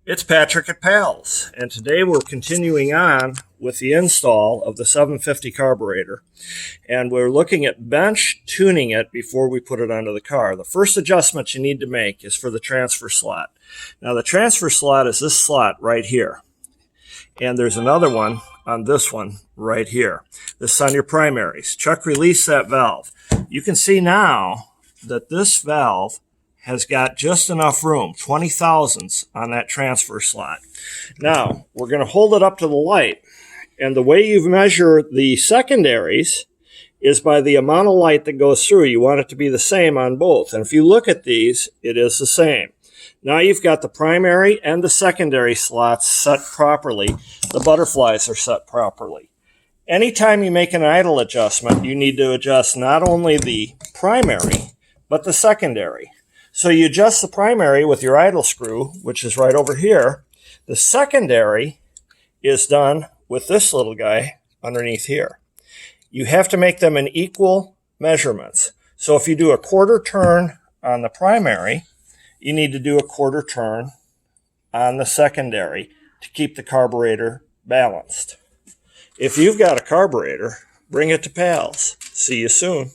It's Patrick at Pals, and today we're continuing on with the install of the 750 carburetor, and we're looking at bench tuning it before we put it onto the car. The first adjustment you need to make is for the transfer slot. Now the transfer slot is this slot right here, and there's another one on this one right here. This is on your primaries. Chuck released that valve. You can see now that this valve has got just enough room, 20 thousandths on that transfer slot. Now, we're going to hold it up to the light, and the way you measure the secondaries is by the amount of light that goes through. You want it to be the same on both, and if you look at these, it is the same. Now you've got the primary and the secondary slots set properly. The butterflies are set properly. Anytime you make an idle adjustment, you need to adjust not only the primary, but the secondary. So you adjust the primary with your idle screw, which is right over here. The secondary is done with this little guy underneath here. You have to make them in equal measurements. So if you do a quarter turn on the primary, you need to do a quarter turn on the secondary to keep the carburetor balanced. If you've got a carburetor, bring it to Pals. See you soon.